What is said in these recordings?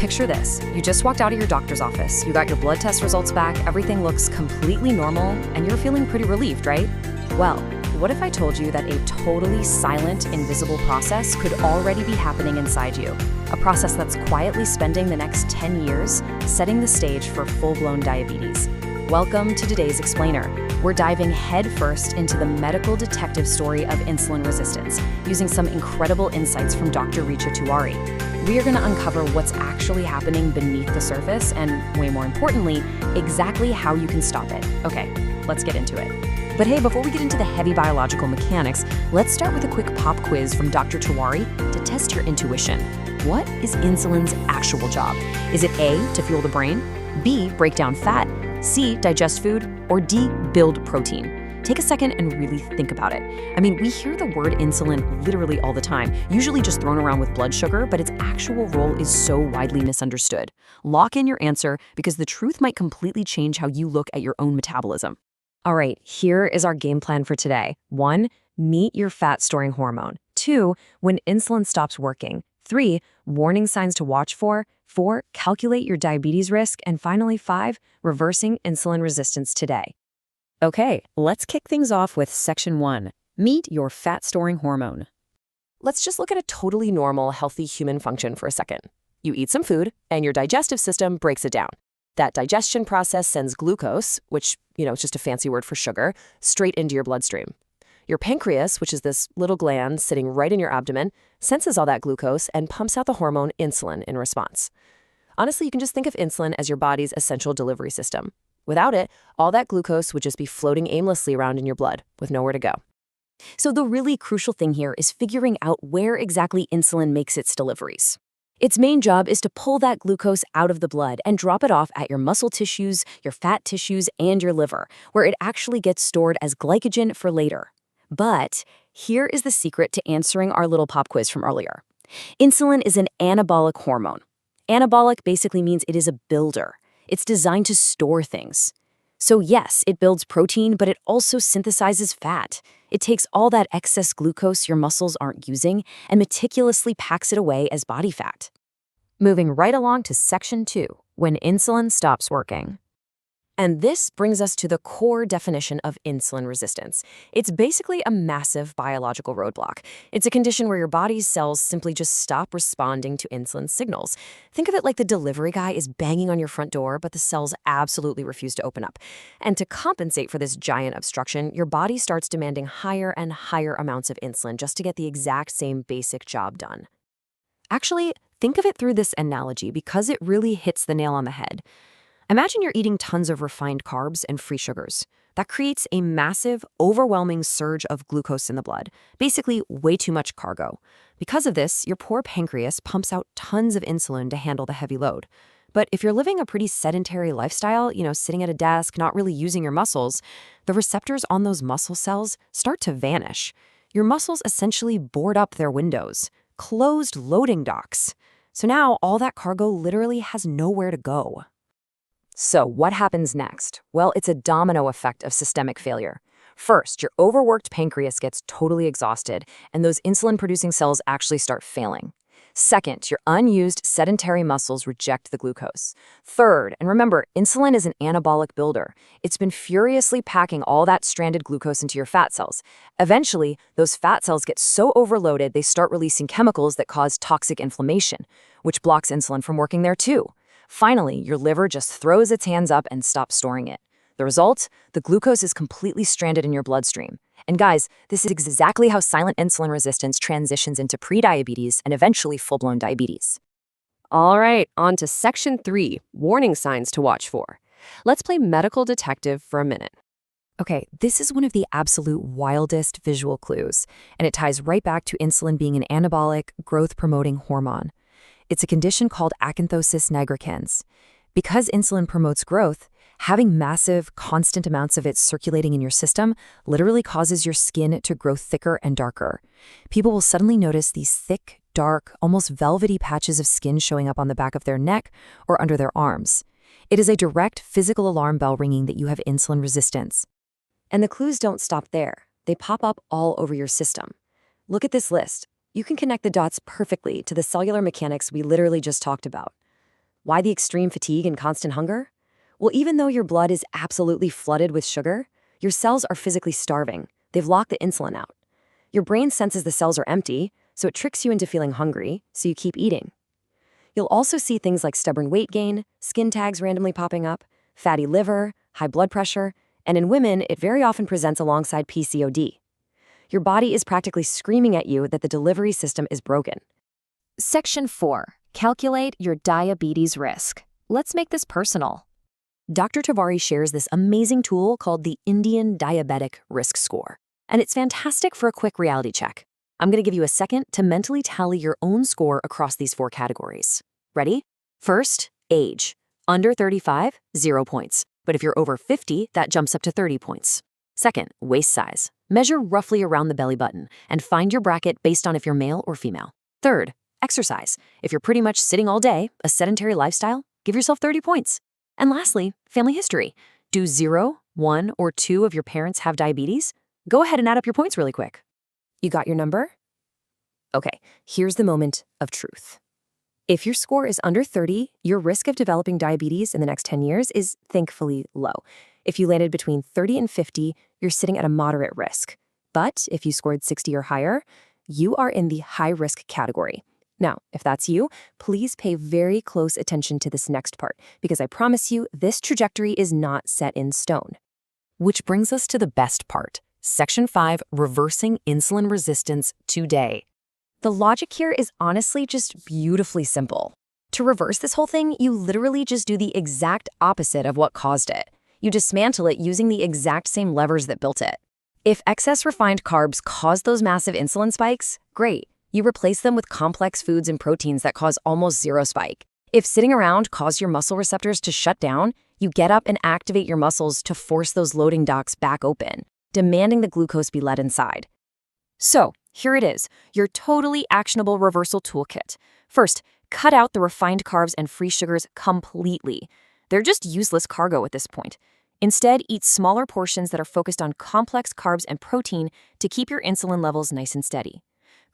Picture this. You just walked out of your doctor's office. You got your blood test results back, everything looks completely normal, and you're feeling pretty relieved, right? Well, what if I told you that a totally silent, invisible process could already be happening inside you? A process that's quietly spending the next 10 years setting the stage for full-blown diabetes. Welcome to today's Explainer. We're diving headfirst into the medical detective story of insulin resistance, using some incredible insights from Dr. Richa Tiwari. We are going to uncover what's actually happening beneath the surface and, way more importantly, exactly how you can stop it. Okay, let's get into it. But hey, before we get into the heavy biological mechanics, let's start with a quick pop quiz from Dr. Tiwari to test your intuition. What is insulin's actual job? Is it A, to fuel the brain, B, break down fat, C, digest food, or D, build protein? Take a second and really think about it. I mean, we hear the word insulin literally all the time, usually just thrown around with blood sugar, but its actual role is so widely misunderstood. Lock in your answer because the truth might completely change how you look at your own metabolism. All right, here is our game plan for today. 1, meet your fat-storing hormone. 2, when insulin stops working. 3, warning signs to watch for. 4, calculate your diabetes risk. And finally, 5, reversing insulin resistance today. Okay, let's kick things off with Section 1. Meet your fat-storing hormone. Let's just look at a totally normal, healthy human function for a second. You eat some food, and your digestive system breaks it down. That digestion process sends glucose, which, is just a fancy word for sugar, straight into your bloodstream. Your pancreas, which is this little gland sitting right in your abdomen, senses all that glucose and pumps out the hormone insulin in response. Honestly, you can just think of insulin as your body's essential delivery system. Without it, all that glucose would just be floating aimlessly around in your blood with nowhere to go. So the really crucial thing here is figuring out where exactly insulin makes its deliveries. Its main job is to pull that glucose out of the blood and drop it off at your muscle tissues, your fat tissues, and your liver, where it actually gets stored as glycogen for later. But here is the secret to answering our little pop quiz from earlier. Insulin is an anabolic hormone. Anabolic basically means it is a builder. It's designed to store things. So yes, it builds protein, but it also synthesizes fat. It takes all that excess glucose your muscles aren't using and meticulously packs it away as body fat. Moving right along to Section 2, when insulin stops working. And this brings us to the core definition of insulin resistance. It's basically a massive biological roadblock. It's a condition where your body's cells simply just stop responding to insulin signals. Think of it like the delivery guy is banging on your front door, but the cells absolutely refuse to open up. And to compensate for this giant obstruction, your body starts demanding higher and higher amounts of insulin just to get the exact same basic job done. Actually, think of it through this analogy because it really hits the nail on the head. Imagine you're eating tons of refined carbs and free sugars. That creates a massive, overwhelming surge of glucose in the blood, basically way too much cargo. Because of this, your poor pancreas pumps out tons of insulin to handle the heavy load. But if you're living a pretty sedentary lifestyle, sitting at a desk, not really using your muscles, the receptors on those muscle cells start to vanish. Your muscles essentially board up their windows, closed loading docks. So now all that cargo literally has nowhere to go. So what happens next? Well, it's a domino effect of systemic failure. First, your overworked pancreas gets totally exhausted, and those insulin-producing cells actually start failing. Second, your unused sedentary muscles reject the glucose. Third, and remember, insulin is an anabolic builder. It's been furiously packing all that stranded glucose into your fat cells. Eventually, those fat cells get so overloaded they start releasing chemicals that cause toxic inflammation, which blocks insulin from working there too. Finally, your liver just throws its hands up and stops storing it. The result? The glucose is completely stranded in your bloodstream. And guys, this is exactly how silent insulin resistance transitions into prediabetes and eventually full-blown diabetes. All right, on to Section 3, warning signs to watch for. Let's play medical detective for a minute. Okay, this is one of the absolute wildest visual clues, and it ties right back to insulin being an anabolic, growth-promoting hormone. It's a condition called acanthosis nigricans. Because insulin promotes growth, having massive, constant amounts of it circulating in your system literally causes your skin to grow thicker and darker. People will suddenly notice these thick, dark, almost velvety patches of skin showing up on the back of their neck or under their arms. It is a direct physical alarm bell ringing that you have insulin resistance. And the clues don't stop there. They pop up all over your system. Look at this list. You can connect the dots perfectly to the cellular mechanics we literally just talked about. Why the extreme fatigue and constant hunger? Well, even though your blood is absolutely flooded with sugar, your cells are physically starving. They've locked the insulin out. Your brain senses the cells are empty, so it tricks you into feeling hungry, so you keep eating. You'll also see things like stubborn weight gain, skin tags randomly popping up, fatty liver, high blood pressure, and in women, it very often presents alongside PCOD. Your body is practically screaming at you that the delivery system is broken. Section 4. Calculate your diabetes risk. Let's make this personal. Dr. Tavari shares this amazing tool called the Indian Diabetic Risk Score, and it's fantastic for a quick reality check. I'm going to give you a second to mentally tally your own score across these 4 categories. Ready? First, age. Under 35, 0 points. But if you're over 50, that jumps up to 30 points. Second, waist size. Measure roughly around the belly button and find your bracket based on if you're male or female. Third, exercise. If you're pretty much sitting all day, a sedentary lifestyle, give yourself 30 points. And lastly, family history. Do 0, 1, or 2 of your parents have diabetes? Go ahead and add up your points really quick. You got your number? Okay, here's the moment of truth. If your score is under 30, your risk of developing diabetes in the next 10 years is thankfully low. If you landed between 30 and 50, you're sitting at a moderate risk. But if you scored 60 or higher, you are in the high-risk category. Now, if that's you, please pay very close attention to this next part, because I promise you, this trajectory is not set in stone. Which brings us to the best part. Section 5, Reversing Insulin Resistance Today. The logic here is honestly just beautifully simple. To reverse this whole thing, you literally just do the exact opposite of what caused it. You dismantle it using the exact same levers that built it. If excess refined carbs cause those massive insulin spikes, great. You replace them with complex foods and proteins that cause almost zero spike. If sitting around cause your muscle receptors to shut down, you get up and activate your muscles to force those loading docks back open, demanding the glucose be let inside. So, here it is, your totally actionable reversal toolkit. First, cut out the refined carbs and free sugars completely. They're just useless cargo at this point. Instead, eat smaller portions that are focused on complex carbs and protein to keep your insulin levels nice and steady.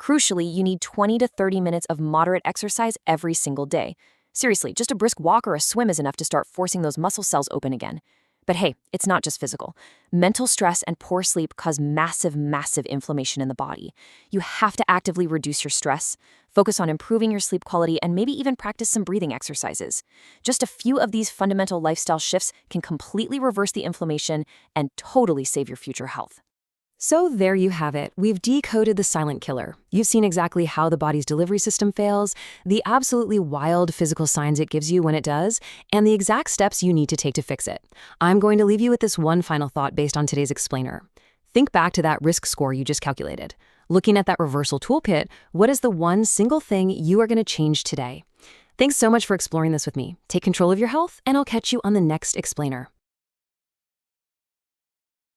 Crucially, you need 20 to 30 minutes of moderate exercise every single day. Seriously, just a brisk walk or a swim is enough to start forcing those muscle cells open again. But hey, it's not just physical. Mental stress and poor sleep cause massive inflammation in the body. You have to actively reduce your stress, focus on improving your sleep quality, and maybe even practice some breathing exercises. Just a few of these fundamental lifestyle shifts can completely reverse the inflammation and totally save your future health. So there you have it. We've decoded the silent killer. You've seen exactly how the body's delivery system fails, the absolutely wild physical signs it gives you when it does, and the exact steps you need to take to fix it. I'm going to leave you with this one final thought based on today's explainer. Think back to that risk score you just calculated. Looking at that reversal toolkit, what is the one single thing you are going to change today? Thanks so much for exploring this with me. Take control of your health, and I'll catch you on the next explainer.